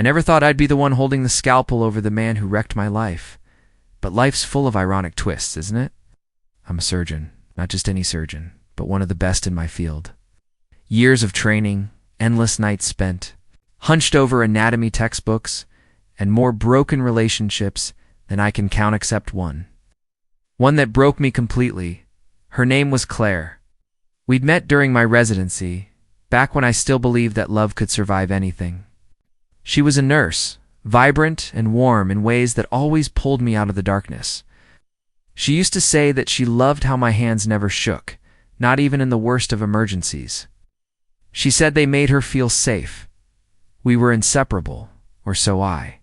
I never thought I'd be the one holding the scalpel over the man who wrecked my life. But life's full of ironic twists, isn't it? I'm a surgeon, not just any surgeon, but one of the best in my field. Years of training, endless nights spent, hunched over anatomy textbooks, and more broken relationships than I can count except one. One that broke me completely. Her name was Claire. We'd met during my residency, back when I still believed that love could survive anything. She was a nurse, vibrant and warm in ways that always pulled me out of the darkness. She used to say that she loved how my hands never shook, not even in the worst of emergencies. She said they made her feel safe. We were inseparable, or so I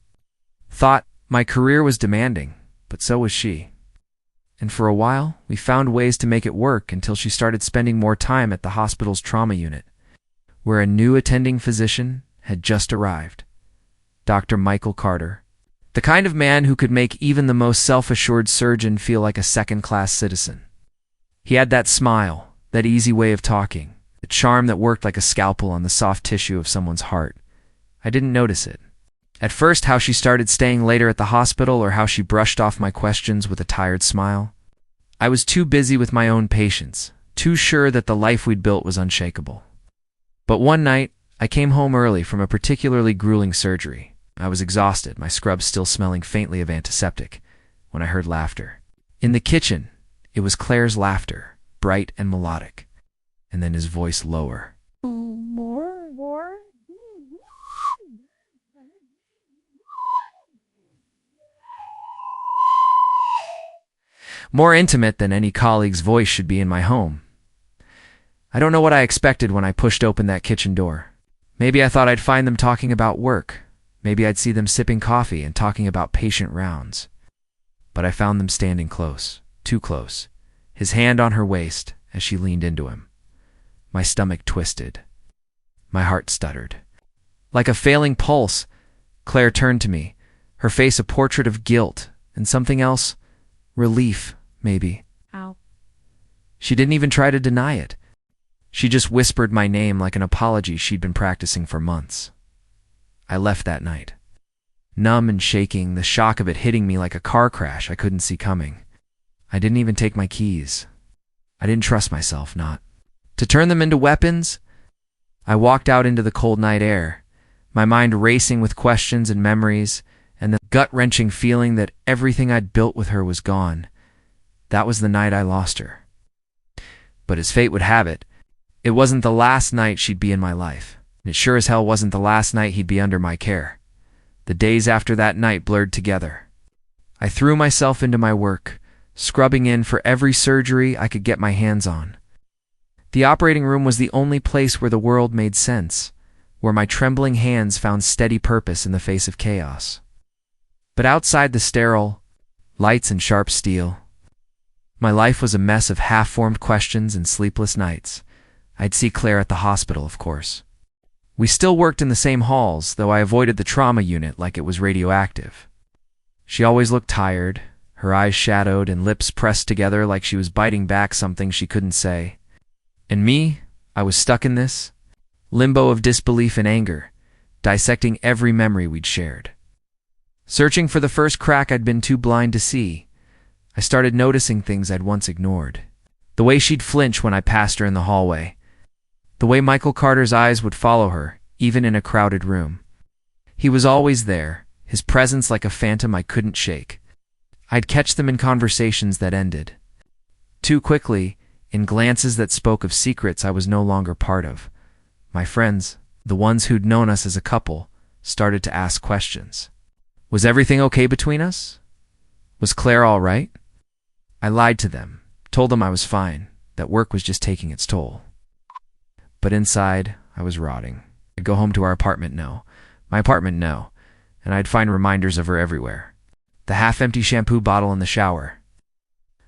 thought. My career was demanding, but so was she. And for a while, we found ways to make it work until she started spending more time at the hospital's trauma unit, where a new attending physician had just arrived. Dr. Michael Carter, the kind of man who could make even the most self-assured surgeon feel like a second-class citizen. He had that smile, that easy way of talking, the charm that worked like a scalpel on the soft tissue of someone's heart. I didn't notice it. At first, how she started staying later at the hospital or how she brushed off my questions with a tired smile. I was too busy with my own patients, too sure that the life we'd built was unshakable. But one night, I came home early from a particularly grueling surgery. I was exhausted, my scrubs still smelling faintly of antiseptic, when I heard laughter. In the kitchen, it was Claire's laughter, bright and melodic, and then his voice lower. More? More intimate than any colleague's voice should be in my home. I don't know what I expected when I pushed open that kitchen door. Maybe I thought I'd find them talking about work. Maybe I'd see them sipping coffee and talking about patient rounds. But I found them standing close, too close, his hand on her waist as she leaned into him. My stomach twisted. My heart stuttered. Like a failing pulse, Claire turned to me, her face a portrait of guilt and something else, relief, maybe. Ow. She didn't even try to deny it. She just whispered my name like an apology she'd been practicing for months. I left that night. Numb and shaking, the shock of it hitting me like a car crash I couldn't see coming. I didn't even take my keys. I didn't trust myself, not to turn them into weapons. I walked out into the cold night air, my mind racing with questions and memories, and the gut-wrenching feeling that everything I'd built with her was gone. That was the night I lost her. But as fate would have it, it wasn't the last night she'd be in my life. And it sure as hell wasn't the last night he'd be under my care. The days after that night blurred together. I threw myself into my work, scrubbing in for every surgery I could get my hands on. The operating room was the only place where the world made sense, where my trembling hands found steady purpose in the face of chaos. But outside the sterile lights and sharp steel, my life was a mess of half-formed questions and sleepless nights. I'd see Claire at the hospital, of course. We still worked in the same halls, though I avoided the trauma unit like it was radioactive. She always looked tired, her eyes shadowed and lips pressed together like she was biting back something she couldn't say. And me, I was stuck in this limbo of disbelief and anger, dissecting every memory we'd shared. Searching for the first crack I'd been too blind to see, I started noticing things I'd once ignored. The way she'd flinch when I passed her in the hallway. The way Michael Carter's eyes would follow her, even in a crowded room. He was always there, his presence like a phantom I couldn't shake. I'd catch them in conversations that ended too quickly, in glances that spoke of secrets I was no longer part of. My friends, the ones who'd known us as a couple, started to ask questions. Was everything okay between us? Was Claire all right? I lied to them, told them I was fine, that work was just taking its toll. But inside, I was rotting. I'd go home to our apartment, my apartment, and I'd find reminders of her everywhere. The half-empty shampoo bottle in the shower.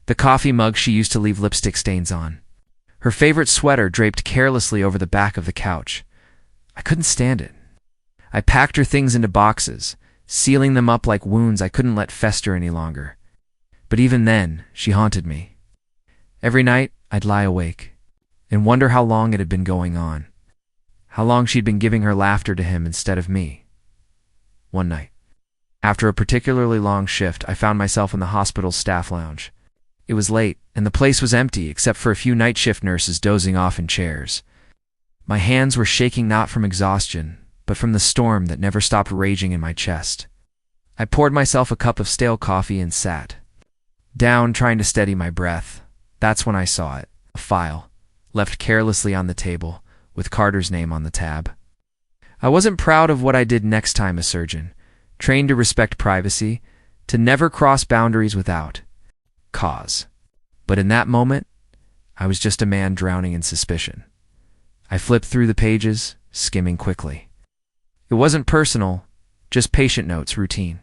The coffee mug she used to leave lipstick stains on. Her favorite sweater draped carelessly over the back of the couch. I couldn't stand it. I packed her things into boxes, sealing them up like wounds I couldn't let fester any longer. But even then, she haunted me. Every night, I'd lie awake and wonder how long it had been going on. How long she'd been giving her laughter to him instead of me. one night. After a particularly long shift, I found myself in the hospital's staff lounge. It was late, and the place was empty except for a few night shift nurses dozing off in chairs. My hands were shaking not from exhaustion, but from the storm that never stopped raging in my chest. I poured myself a cup of stale coffee and sat down, trying to steady my breath. That's when I saw it, a file, left carelessly on the table, with Carter's name on the tab. I wasn't proud of what I did next time, a surgeon, trained to respect privacy, to never cross boundaries without cause. But in that moment, I was just a man drowning in suspicion. I flipped through the pages, skimming quickly. It wasn't personal, just patient notes, routine.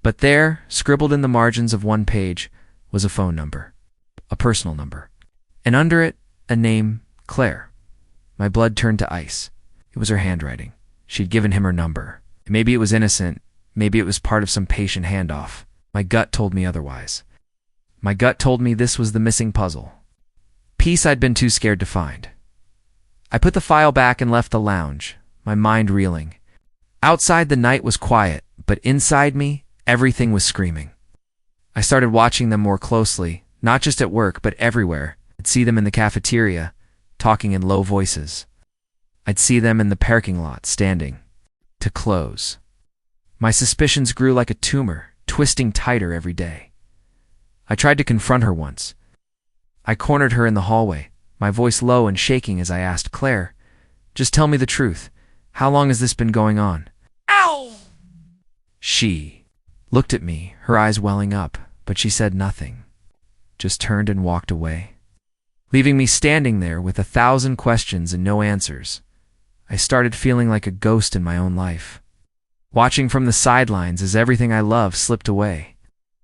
But there, scribbled in the margins of one page, was a phone number, a personal number, and under it, a name, Claire. My blood turned to ice. It was her handwriting. She'd given him her number. Maybe it was innocent, maybe it was part of some patient handoff. My gut told me otherwise. My gut told me this was the missing puzzle. Peace I'd been too scared to find. I put the file back and left the lounge, my mind reeling. Outside the night was quiet, but inside me, everything was screaming. I started watching them more closely, not just at work, but everywhere. I'd see them in the cafeteria, talking in low voices. I'd see them in the parking lot, standing to close. My suspicions grew like a tumor, twisting tighter every day. I tried to confront her once. I cornered her in the hallway, my voice low and shaking as I asked, "Claire, just tell me the truth. How long has this been going on?" Ow! She looked at me, her eyes welling up, but she said nothing, just turned and walked away, leaving me standing there with 1,000 questions and no answers. I started feeling like a ghost in my own life, watching from the sidelines as everything I loved slipped away.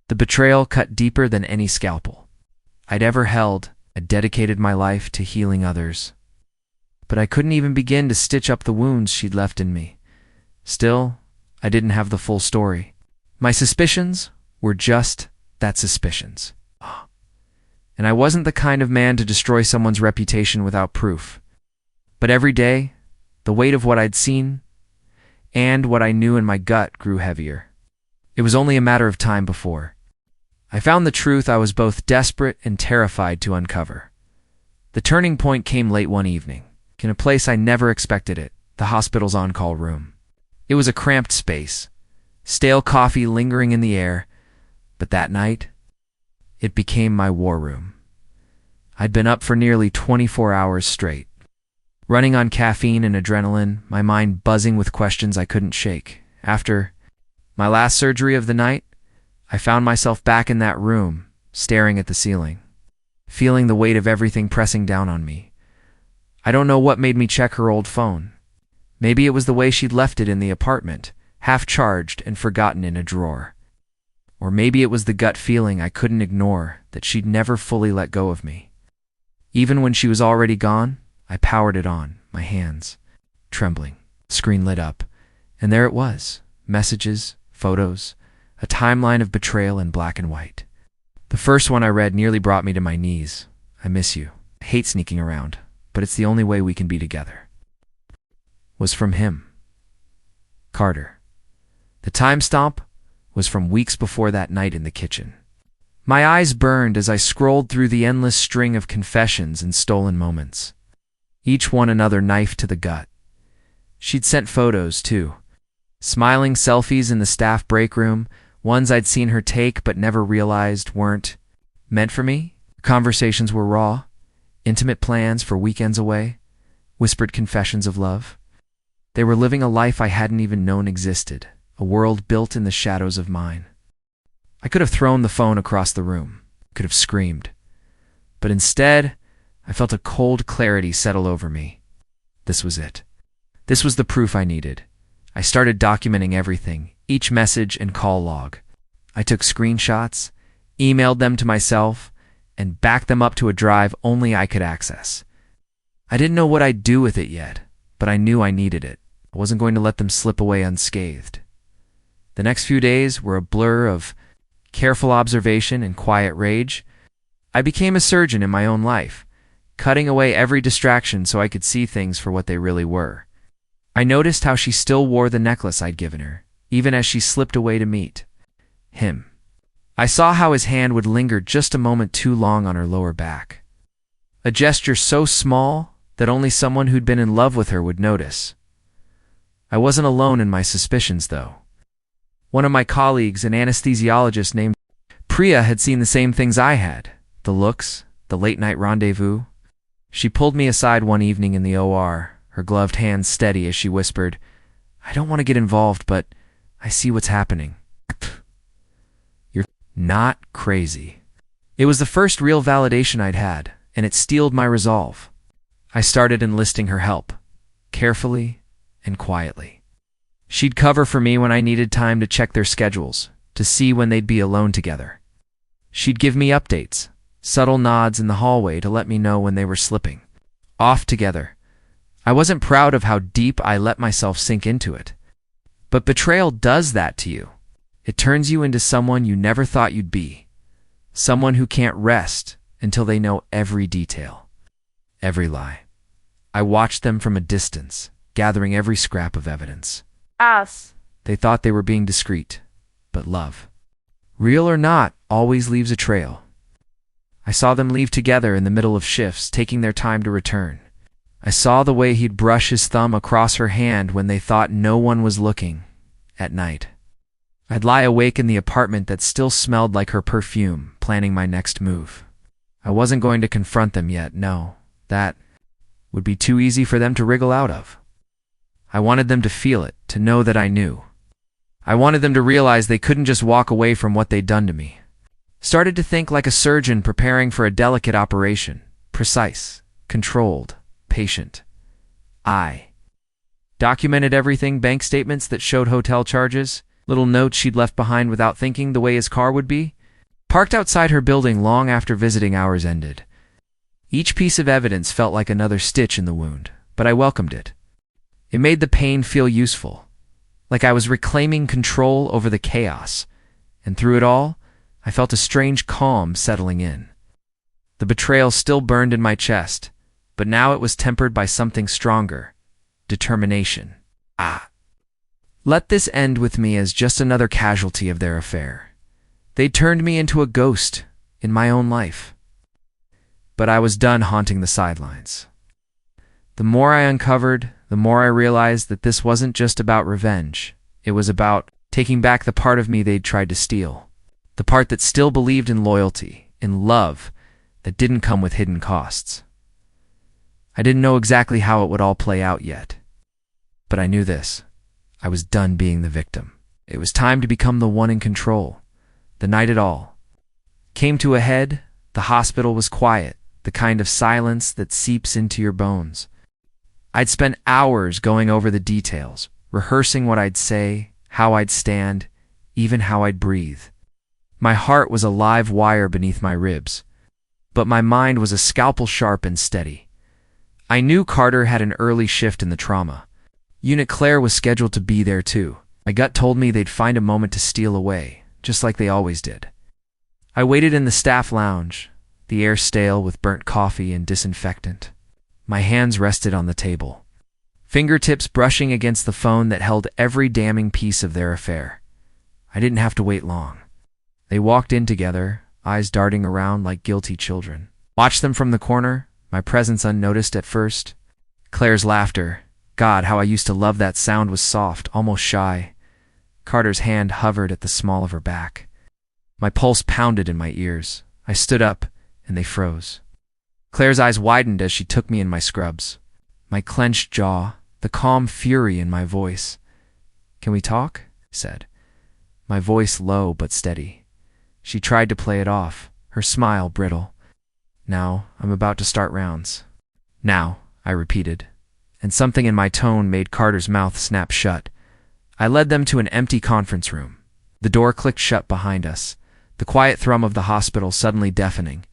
The betrayal cut deeper than any scalpel I'd ever held. I dedicated my life to healing others, but I couldn't even begin to stitch up the wounds she'd left in me. Still, I didn't have the full story. My suspicions were just that, suspicions. And I wasn't the kind of man to destroy someone's reputation without proof. But every day, the weight of what I'd seen and what I knew in my gut grew heavier. It was only a matter of time before I found the truth I was both desperate and terrified to uncover. The turning point came late one evening, in a place I never expected it, the hospital's on-call room. It was a cramped space, stale coffee lingering in the air, but that night, it became my war room. I'd been up for nearly 24 hours straight, running on caffeine and adrenaline, my mind buzzing with questions I couldn't shake. After my last surgery of the night, I found myself back in that room, staring at the ceiling, feeling the weight of everything pressing down on me. I don't know what made me check her old phone. Maybe it was the way she'd left it in the apartment, half charged and forgotten in a drawer. Or maybe it was the gut feeling I couldn't ignore that she'd never fully let go of me. Even when she was already gone, I powered it on, my hands trembling. Screen lit up, and there it was. Messages, photos, a timeline of betrayal in black and white. The first one I read nearly brought me to my knees. "I miss you. I hate sneaking around, but it's the only way we can be together." Was from him. Carter. The timestamp was from weeks before that night in the kitchen. My eyes burned as I scrolled through the endless string of confessions and stolen moments, each one another knife to the gut. She'd sent photos, too. Smiling selfies in the staff break room, ones I'd seen her take but never realized weren't meant for me. Conversations were raw, intimate plans for weekends away, whispered confessions of love. They were living a life I hadn't even known existed, a world built in the shadows of mine. I could have thrown the phone across the room, could have screamed. But instead, I felt a cold clarity settle over me. This was it. This was the proof I needed. I started documenting everything, each message and call log. I took screenshots, emailed them to myself, and backed them up to a drive only I could access. I didn't know what I'd do with it yet, but I knew I needed it. I wasn't going to let them slip away unscathed. The next few days were a blur of careful observation and quiet rage. I became a surgeon in my own life, cutting away every distraction so I could see things for what they really were. I noticed how she still wore the necklace I'd given her, even as she slipped away to meet him. I saw how his hand would linger just a moment too long on her lower back. A gesture so small that only someone who'd been in love with her would notice. I wasn't alone in my suspicions, though. One of my colleagues, an anesthesiologist named Priya, had seen the same things I had. The looks, the late-night rendezvous. She pulled me aside one evening in the OR, her gloved hands steady as she whispered, "I don't want to get involved, but I see what's happening." You're not crazy. It was the first real validation I'd had, and it steeled my resolve. I started enlisting her help, carefully and quietly. She'd cover for me when I needed time to check their schedules, to see when they'd be alone together. She'd give me updates, subtle nods in the hallway to let me know when they were slipping off together. I wasn't proud of how deep I let myself sink into it. But betrayal does that to you. It turns you into someone you never thought you'd be. Someone who can't rest until they know every detail, every lie. I watched them from a distance, gathering every scrap of evidence. They thought they were being discreet, but love, real or not, always leaves a trail. I saw them leave together in the middle of shifts, taking their time to return. I saw the way he'd brush his thumb across her hand when they thought no one was looking, at night. I'd lie awake in the apartment that still smelled like her perfume, planning my next move. I wasn't going to confront them yet, no. That would be too easy for them to wriggle out of. I wanted them to feel it, to know that I knew. I wanted them to realize they couldn't just walk away from what they'd done to me. Started to think like a surgeon preparing for a delicate operation. Precise, controlled, patient. I documented everything, bank statements that showed hotel charges, little notes she'd left behind without thinking, the way his car would be, parked outside her building long after visiting hours ended. Each piece of evidence felt like another stitch in the wound, but I welcomed it. It made the pain feel useful, like I was reclaiming control over the chaos, and through it all, I felt a strange calm settling in. The betrayal still burned in my chest, but now it was tempered by something stronger: determination. Let this end with me as just another casualty of their affair. They turned me into a ghost in my own life. But I was done haunting the sidelines. The more I uncovered, the more I realized that this wasn't just about revenge. It was about taking back the part of me they'd tried to steal. The part that still believed in loyalty, in love, that didn't come with hidden costs. I didn't know exactly how it would all play out yet. But I knew this. I was done being the victim. It was time to become the one in control. The night it all came to a head. The hospital was quiet, the kind of silence that seeps into your bones. I'd spent hours going over the details, rehearsing what I'd say, how I'd stand, even how I'd breathe. My heart was a live wire beneath my ribs, but my mind was a scalpel sharp and steady. I knew Carter had an early shift in the trauma. Unit Claire was scheduled to be there too. My gut told me they'd find a moment to steal away, just like they always did. I waited in the staff lounge, the air stale with burnt coffee and disinfectant. My hands rested on the table, fingertips brushing against the phone that held every damning piece of their affair. I didn't have to wait long. They walked in together, eyes darting around like guilty children. Watched them from the corner, my presence unnoticed at first. Claire's laughter, God, how I used to love that sound, was soft, almost shy. Carter's hand hovered at the small of her back. My pulse pounded in my ears. I stood up, and they froze. Claire's eyes widened as she took me in my scrubs. My clenched jaw, the calm fury in my voice. "Can we talk?" I said, my voice low but steady. She tried to play it off, her smile brittle. "Now, I'm about to start rounds." "Now," I repeated, and something in my tone made Carter's mouth snap shut. I led them to an empty conference room. The door clicked shut behind us, the quiet thrum of the hospital suddenly deafening.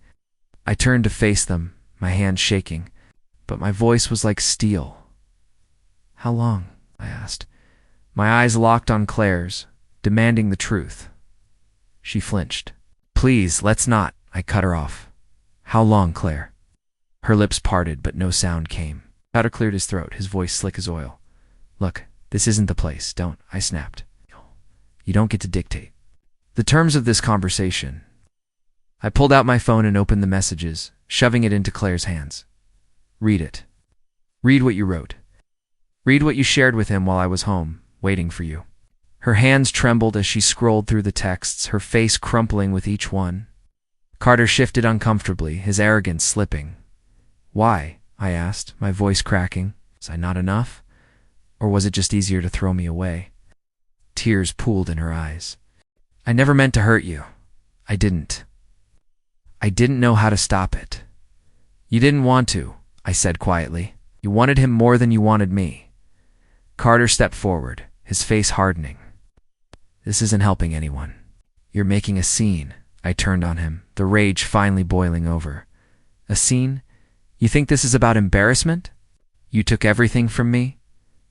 I turned to face them, my hands shaking, but my voice was like steel. "How long?" I asked. My eyes locked on Claire's, demanding the truth. She flinched. "Please, let's not," I cut her off. "How long, Claire?" Her lips parted, but no sound came. Carter cleared his throat, his voice slick as oil. "Look, this isn't the place, don't," I snapped. You don't get to dictate the terms of this conversation. I pulled out my phone and opened the messages, shoving it into Claire's hands. Read it. Read what you wrote. Read what you shared with him while I was home, waiting for you. Her hands trembled as she scrolled through the texts, her face crumpling with each one. Carter shifted uncomfortably, his arrogance slipping. Why? I asked, my voice cracking. Was I not enough? Or was it just easier to throw me away? Tears pooled in her eyes. I never meant to hurt you. I didn't. I didn't know how to stop it. You didn't want to, I said quietly. You wanted him more than you wanted me. Carter stepped forward, his face hardening. This isn't helping anyone. You're making a scene. I turned on him, the rage finally boiling over. A scene? You think this is about embarrassment? You took everything from me?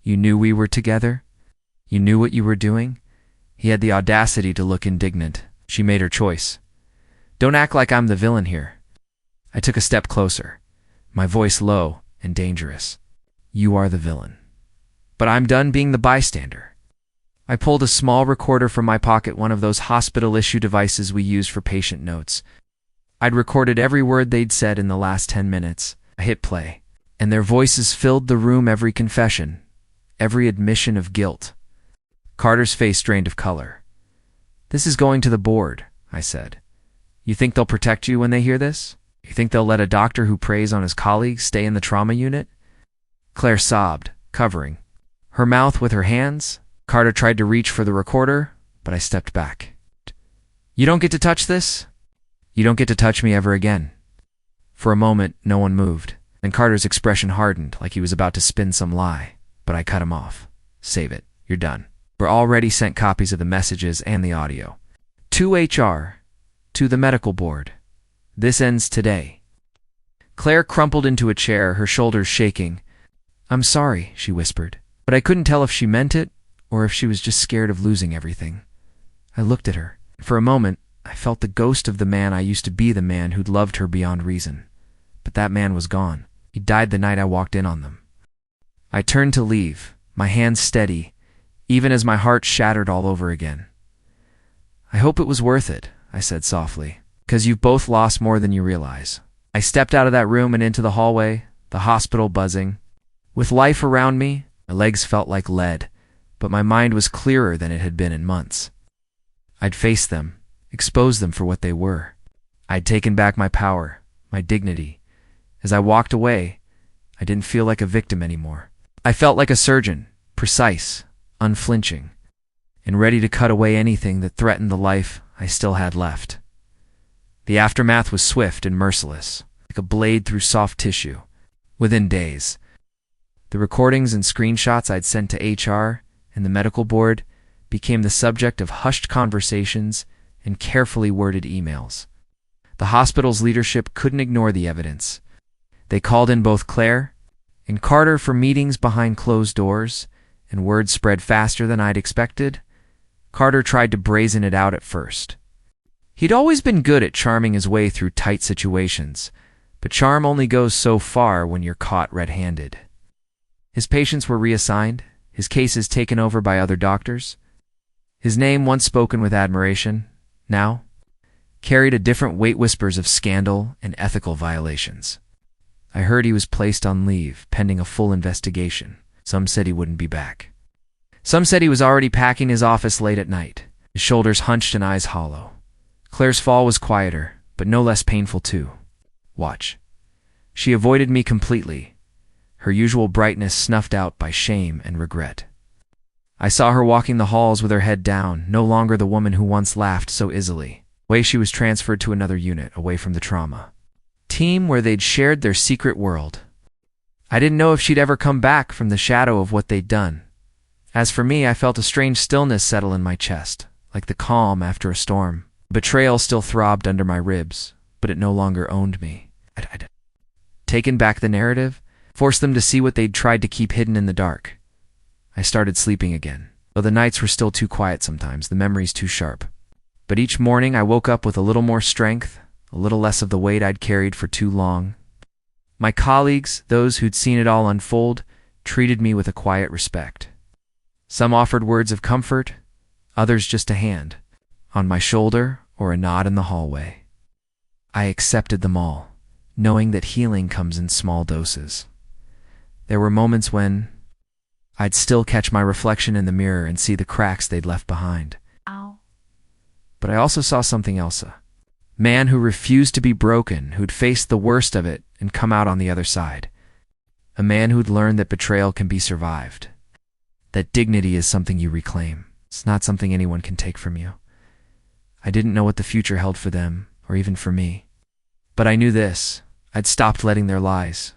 You knew we were together? You knew what you were doing? He had the audacity to look indignant. She made her choice. Don't act like I'm the villain here. I took a step closer, my voice low and dangerous. You are the villain. But I'm done being the bystander. I pulled a small recorder from my pocket, one of those hospital-issue devices we use for patient notes. I'd recorded every word they'd said in the last 10 minutes. I hit play, and their voices filled the room, every confession, every admission of guilt. Carter's face drained of color. This is going to the board, I said. You think they'll protect you when they hear this? You think they'll let a doctor who preys on his colleagues stay in the trauma unit? Claire sobbed, covering her mouth with her hands. Carter tried to reach for the recorder, but I stepped back. You don't get to touch this? You don't get to touch me ever again. For a moment, no one moved. Then Carter's expression hardened, like he was about to spin some lie. But I cut him off. Save it. You're done. We're already sent copies of the messages and the audio. To HR. To the medical board. This ends today. Claire crumpled into a chair, her shoulders shaking. I'm sorry, she whispered. But I couldn't tell if she meant it, or if she was just scared of losing everything. I looked at her. For a moment, I felt the ghost of the man I used to be, the man who'd loved her beyond reason. But that man was gone. He died the night I walked in on them. I turned to leave, my hands steady, even as my heart shattered all over again. I hope it was worth it, I said softly, because you've both lost more than you realize. I stepped out of that room and into the hallway, the hospital buzzing. With life around me, my legs felt like lead, but my mind was clearer than it had been in months. I'd faced them, exposed them for what they were. I'd taken back my power, my dignity. As I walked away, I didn't feel like a victim anymore. I felt like a surgeon, precise, unflinching, and ready to cut away anything that threatened the life I still had left. The aftermath was swift and merciless, like a blade through soft tissue. Within days, the recordings and screenshots I'd sent to HR and the medical board became the subject of hushed conversations and carefully worded emails. The hospital's leadership couldn't ignore the evidence. They called in both Claire and Carter for meetings behind closed doors, and word spread faster than I'd expected. Carter tried to brazen it out at first. He'd always been good at charming his way through tight situations, but charm only goes so far when you're caught red-handed. His patients were reassigned, his cases taken over by other doctors. His name, once spoken with admiration, now carried a different weight, whispers of scandal and ethical violations. I heard he was placed on leave, pending a full investigation. Some said he wouldn't be back. Some said he was already packing his office late at night, his shoulders hunched and eyes hollow. Claire's fall was quieter, but no less painful too. Watch. She avoided me completely, her usual brightness snuffed out by shame and regret. I saw her walking the halls with her head down, no longer the woman who once laughed so easily. Away she was transferred to another unit, away from the trauma team where they'd shared their secret world. I didn't know if she'd ever come back from the shadow of what they'd done. As for me, I felt a strange stillness settle in my chest, like the calm after a storm. Betrayal still throbbed under my ribs, but it no longer owned me. I'd taken back the narrative, forced them to see what they'd tried to keep hidden in the dark. I started sleeping again, though the nights were still too quiet sometimes, the memories too sharp. But each morning I woke up with a little more strength, a little less of the weight I'd carried for too long. My colleagues, those who'd seen it all unfold, treated me with a quiet respect. Some offered words of comfort, others just a hand on my shoulder or a nod in the hallway. I accepted them all, knowing that healing comes in small doses. There were moments when I'd still catch my reflection in the mirror and see the cracks they'd left behind. Ow. But I also saw something else. A man who refused to be broken, who'd faced the worst of it and come out on the other side. A man who'd learned that betrayal can be survived. That dignity is something you reclaim. It's not something anyone can take from you. I didn't know what the future held for them, or even for me. But I knew this. I'd stopped letting their lies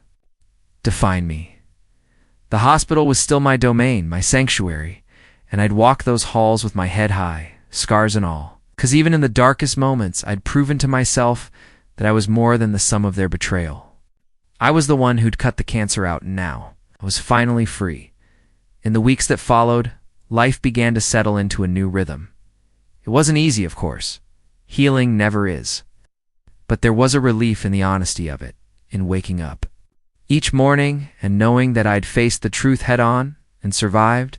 define me. The hospital was still my domain, my sanctuary, and I'd walk those halls with my head high, scars and all. 'Cause even in the darkest moments, I'd proven to myself that I was more than the sum of their betrayal. I was the one who'd cut the cancer out, and now I was finally free. In the weeks that followed, life began to settle into a new rhythm. It wasn't easy, of course. Healing never is. But there was a relief in the honesty of it, in waking up each morning and knowing that I'd faced the truth head-on and survived.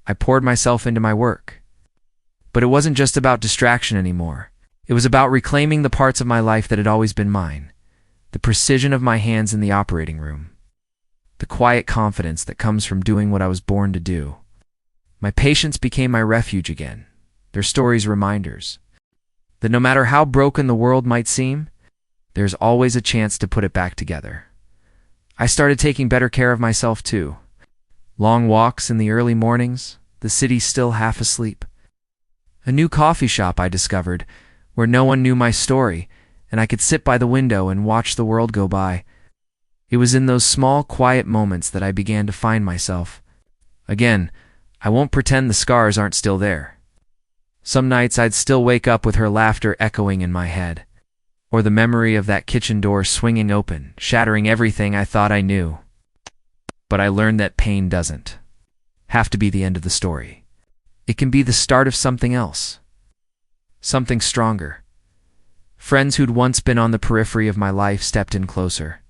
I poured myself into my work. But it wasn't just about distraction anymore. It was about reclaiming the parts of my life that had always been mine. The precision of my hands in the operating room. The quiet confidence that comes from doing what I was born to do. My patients became my refuge again. Their stories reminders that no matter how broken the world might seem, there's always a chance to put it back together. I started taking better care of myself too. Long walks in the early mornings, the city still half asleep. A new coffee shop I discovered, where no one knew my story, and I could sit by the window and watch the world go by. It was in those small, quiet moments that I began to find myself. Again, I won't pretend the scars aren't still there. Some nights I'd still wake up with her laughter echoing in my head, or the memory of that kitchen door swinging open, shattering everything I thought I knew. But I learned that pain doesn't have to be the end of the story. It can be the start of something else. Something stronger. Friends who'd once been on the periphery of my life stepped in closer.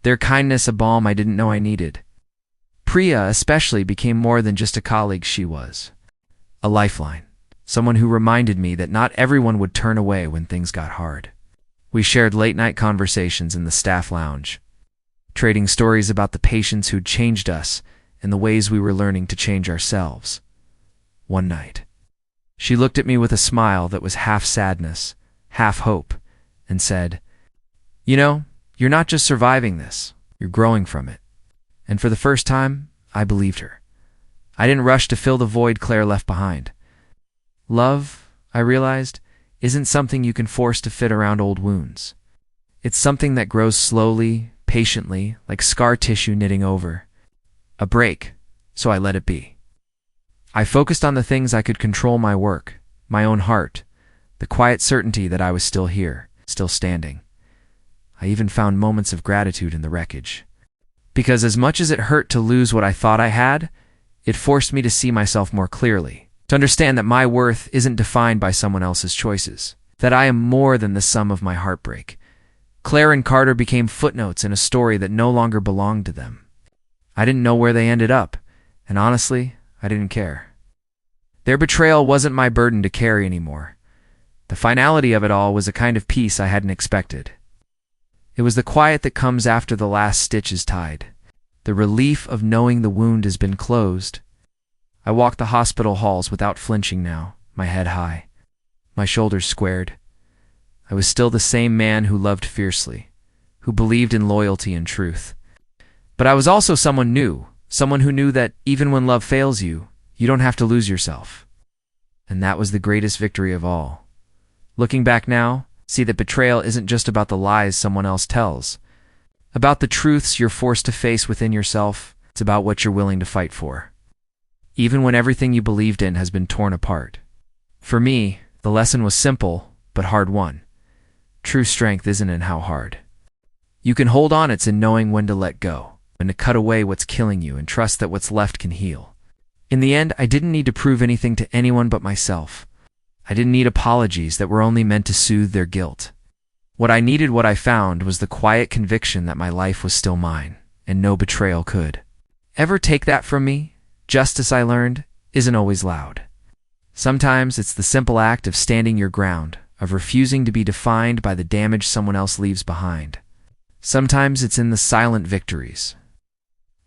Their kindness a balm I didn't know I needed. Priya especially became more than just a colleague. She was a lifeline. Someone who reminded me that not everyone would turn away when things got hard. We shared late-night conversations in the staff lounge, trading stories about the patients who'd changed us and the ways we were learning to change ourselves. One night, she looked at me with a smile that was half sadness, half hope, and said, "You know, you're not just surviving this, you're growing from it." And for the first time, I believed her. I didn't rush to fill the void Claire left behind. Love, I realized, isn't something you can force to fit around old wounds. It's something that grows slowly, patiently, like scar tissue knitting over a break, so I let it be. I focused on the things I could control: my work, my own heart, the quiet certainty that I was still here, still standing. I even found moments of gratitude in the wreckage. Because as much as it hurt to lose what I thought I had, it forced me to see myself more clearly. To understand that my worth isn't defined by someone else's choices, that I am more than the sum of my heartbreak. Claire and Carter became footnotes in a story that no longer belonged to them. I didn't know where they ended up, and honestly, I didn't care. Their betrayal wasn't my burden to carry anymore. The finality of it all was a kind of peace I hadn't expected. It was the quiet that comes after the last stitch is tied, the relief of knowing the wound has been closed. I walked the hospital halls without flinching now, my head high, my shoulders squared. I was still the same man who loved fiercely, who believed in loyalty and truth. But I was also someone new, someone who knew that even when love fails you, you don't have to lose yourself. And that was the greatest victory of all. Looking back now, see that betrayal isn't just about the lies someone else tells, about the truths you're forced to face within yourself. It's about what you're willing to fight for, even when everything you believed in has been torn apart. For me, the lesson was simple, but hard won. True strength isn't in how hard you can hold on, it's in knowing when to let go, when to cut away what's killing you and trust that what's left can heal. In the end, I didn't need to prove anything to anyone but myself. I didn't need apologies that were only meant to soothe their guilt. What I needed, what I found, was the quiet conviction that my life was still mine, and no betrayal could ever take that from me. Justice, I learned, isn't always loud. Sometimes it's the simple act of standing your ground, of refusing to be defined by the damage someone else leaves behind. Sometimes it's in the silent victories.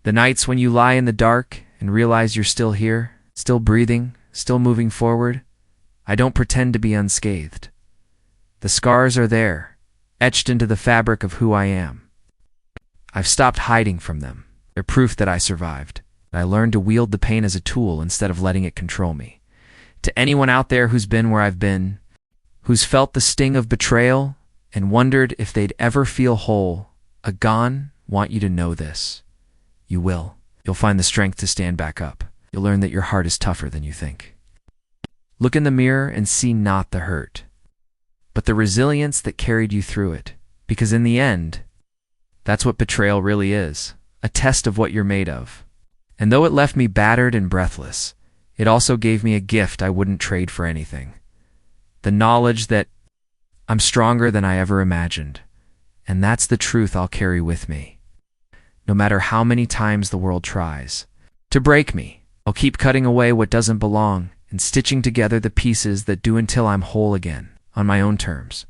The nights when you lie in the dark and realize you're still here, still breathing, still moving forward. I don't pretend to be unscathed. The scars are there, etched into the fabric of who I am. I've stopped hiding from them. They're proof that I survived. I learned to wield the pain as a tool instead of letting it control me. To anyone out there who's been where I've been, who's felt the sting of betrayal and wondered if they'd ever feel whole, want you to know this. You will. You'll find the strength to stand back up. You'll learn that your heart is tougher than you think. Look in the mirror and see not the hurt, but the resilience that carried you through it. Because in the end, that's what betrayal really is, a test of what you're made of. And though it left me battered and breathless, it also gave me a gift I wouldn't trade for anything. The knowledge that I'm stronger than I ever imagined. And that's the truth I'll carry with me. No matter how many times the world tries to break me, I'll keep cutting away what doesn't belong and stitching together the pieces that do until I'm whole again, on my own terms.